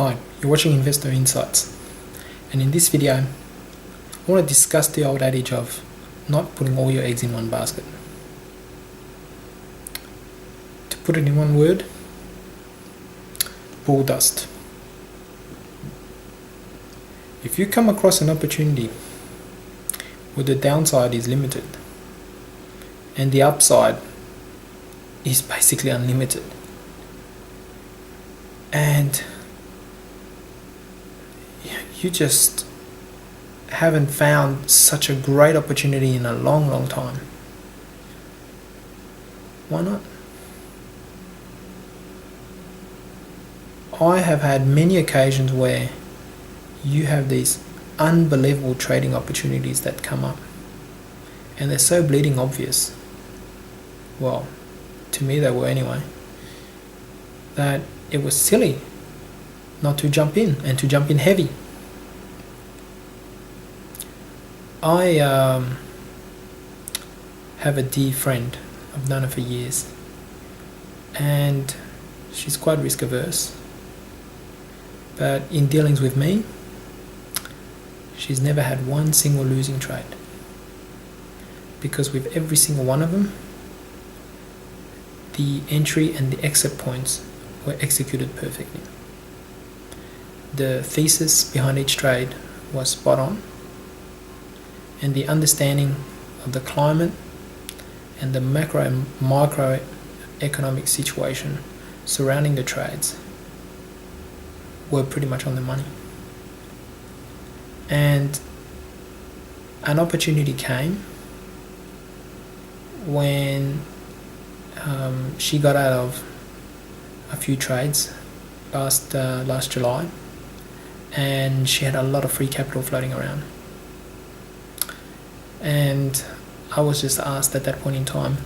Hi, you're watching Investor Insights, and in this video I want to discuss the old adage of not putting all your eggs in one basket. To put it in one word, bull dust. If you come across an opportunity where the downside is limited and the upside is basically unlimited, and you just haven't found such a great opportunity in a long time, why not? I have had many occasions where you have these unbelievable trading opportunities that come up, and they're so bleeding obvious, well, to me they were anyway, that it was silly not to jump in, and to jump in heavy. I have a dear friend. I've known her for years, and she's quite risk averse, but in dealings with me, she's never had one single losing trade, because with every single one of them, the entry and the exit points were executed perfectly. The thesis behind each trade was spot on, and the understanding of the climate and the macro and microeconomic situation surrounding the trades were pretty much on the money. And an opportunity came when she got out of a few trades last July, and she had a lot of free capital floating around. And I was just asked at that point in time,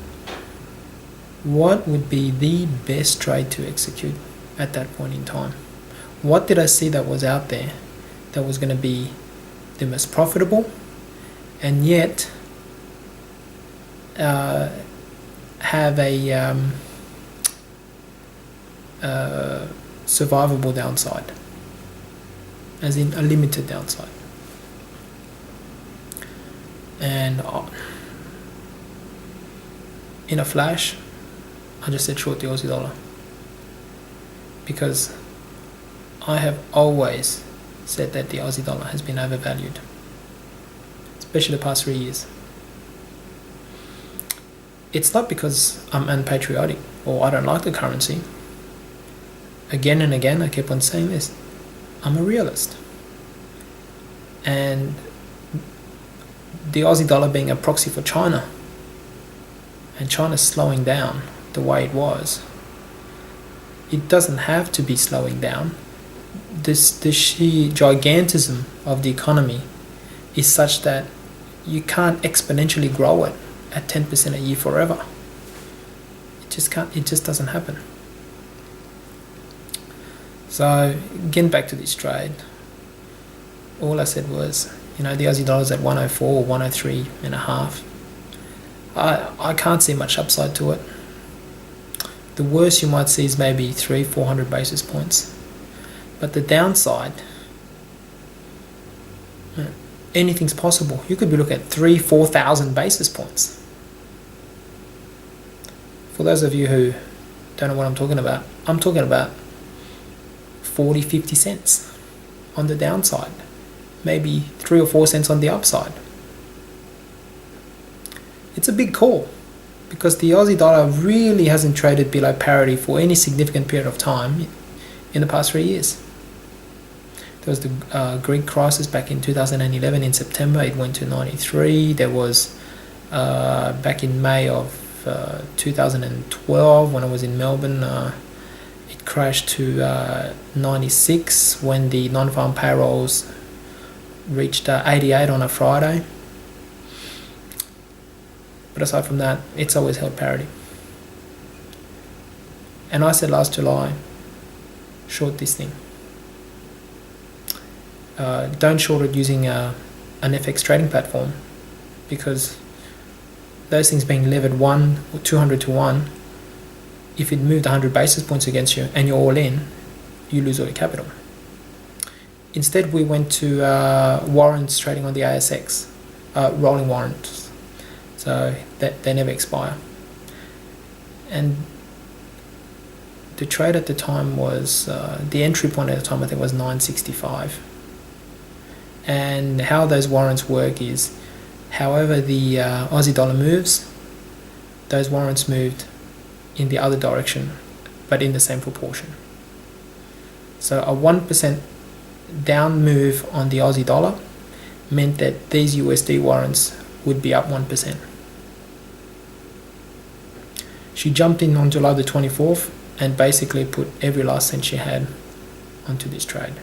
what would be the best trade to execute at that point in time? What did I see that was out there that was going to be the most profitable, and yet have a survivable downside, as in a limited downside? And in a flash, I just said short the Aussie dollar, because I have always said that the Aussie dollar has been overvalued, especially the past 3 years. It's not because I'm unpatriotic or I don't like the currency. Again and again I keep on saying this, I'm a realist, and the Aussie dollar being a proxy for China, and China's slowing down the way it was, it doesn't have to be slowing down. The sheer gigantism of the economy is such that you can't exponentially grow it at 10% a year forever. It just doesn't happen. So getting back to this trade, all I said was, the Aussie dollar's at 104 or 103 and a half. I can't see much upside to it. The worst you might see is maybe 300-400 basis points. But the downside, anything's possible. You could be looking at 3,000-4,000 basis points. For those of you who don't know what I'm talking about 40-50 cents on the downside, maybe 3 or 4 cents on the upside. It's a big call, because the Aussie dollar really hasn't traded below parity for any significant period of time in the past 3 years. There was the Greek crisis back in 2011 in September, it went to 93. There was back in May of 2012 when I was in Melbourne, it crashed to 96 when the non-farm payrolls reached 88 on a Friday. But aside from that, it's always held parity. And I said last July, short this thing. Don't short it using an FX trading platform, because those things being levered 1 or 200 to 1, if it moved 100 basis points against you and you're all in, you lose all your capital. Instead, we went to warrants trading on the ASX, rolling warrants, so that they never expire. And the trade at the time was, the entry point at the time I think was 965. And how those warrants work is, however the Aussie dollar moves, those warrants moved in the other direction, but in the same proportion. So a 1% down move on the Aussie dollar meant that these USD warrants would be up 1%. She jumped in on July the 24th and basically put every last cent she had onto this trade.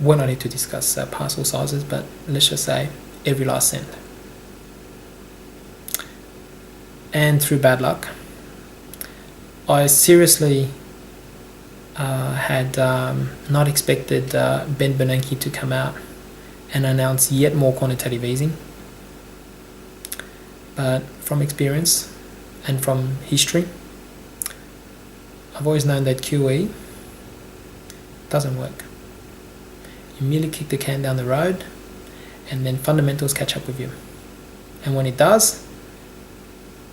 We're not here to discuss parcel sizes, but let's just say every last cent. And through bad luck, I seriously had not expected Ben Bernanke to come out and announce yet more quantitative easing. But from experience and from history, I've always known that QE doesn't work. You merely kick the can down the road and then fundamentals catch up with you. And when it does,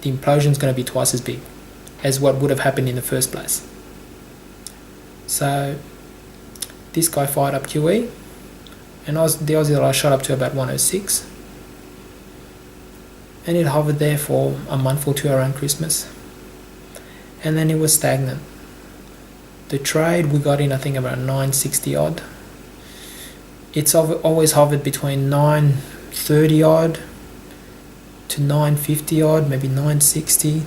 the implosion is going to be twice as big as what would have happened in the first place. So this guy fired up QE, and the Aussie dollar shot up to about 106, and it hovered there for a month or two around Christmas, and then it was stagnant. The trade we got in, I think, about 960 odd. It's always hovered between 930 odd to 950 odd, maybe 960.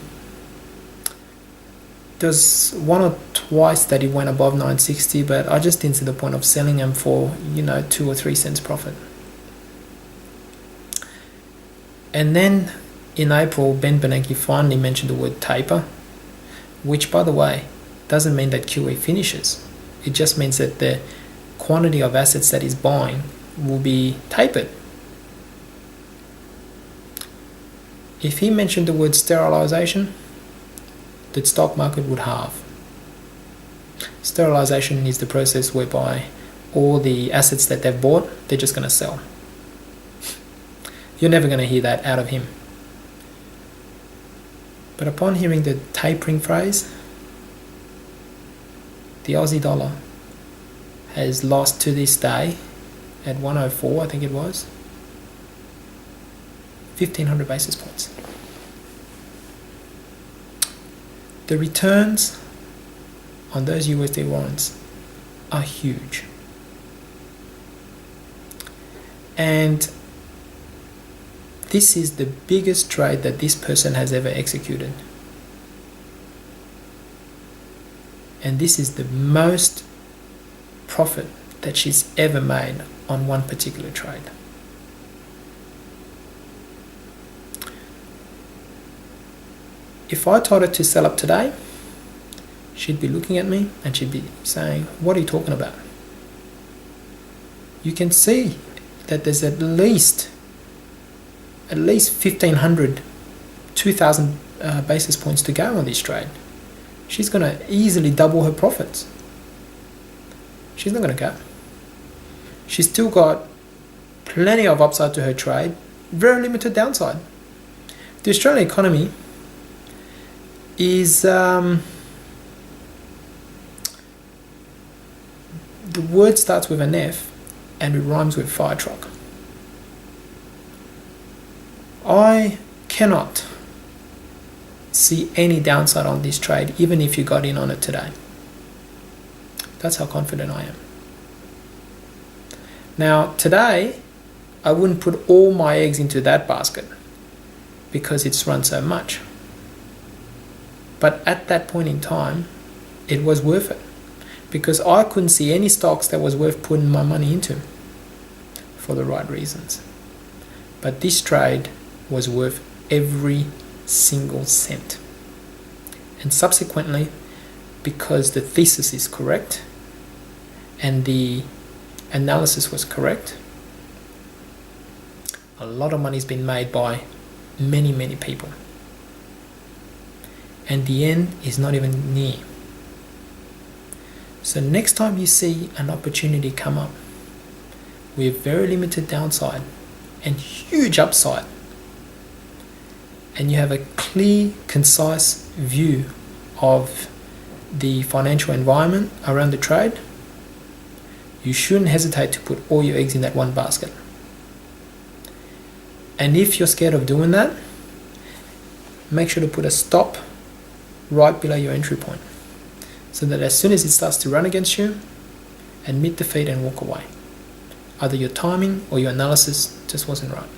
There's one or twice that it went above 960, but I just didn't see the point of selling them for 2 or 3 cents profit. And then in April, Ben Bernanke finally mentioned the word taper, which, by the way, doesn't mean that QE finishes. It just means that the quantity of assets that he's buying will be tapered. If he mentioned the word sterilisation, the stock market would halve. Sterilisation is the process whereby all the assets that they've bought, they're just going to sell. You're never going to hear that out of him. But upon hearing the tapering phrase, the Aussie dollar has lost to this day, at 104 I think it was, 1,500 basis points. The returns on those USD warrants are huge. And this is the biggest trade that this person has ever executed. And this is the most profit that she's ever made on one particular trade. If I told her to sell up today, she'd be looking at me and she'd be saying, "What are you talking about?" You can see that there's at least 1,500, 2,000 basis points to go on this trade. She's going to easily double her profits. She's not going to go. She's still got plenty of upside to her trade, very limited downside. The Australian economy is, the word starts with an F and it rhymes with fire truck. I cannot see any downside on this trade, even if you got in on it today. That's how confident I am. Now, today, I wouldn't put all my eggs into that basket because it's run so much. But at that point in time, it was worth it because I couldn't see any stocks that was worth putting my money into for the right reasons. But this trade was worth every single cent. And subsequently, because the thesis is correct and the analysis was correct, a lot of money's been made by many, many people. And the end is not even near. So next time you see an opportunity come up with very limited downside and huge upside, and you have a clear, concise view of the financial environment around the trade, you shouldn't hesitate to put all your eggs in that one basket. And if you're scared of doing that, make sure to put a stop right below your entry point, so that as soon as it starts to run against you, admit defeat and walk away. Either your timing or your analysis just wasn't right.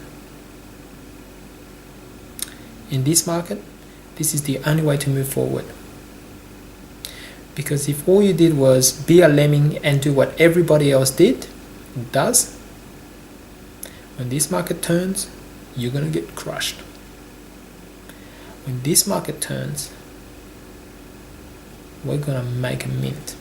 In this market, this is the only way to move forward. Because if all you did was be a lemming and do what everybody else does, when this market turns, you're going to get crushed. When this market turns, we're going to make a mint.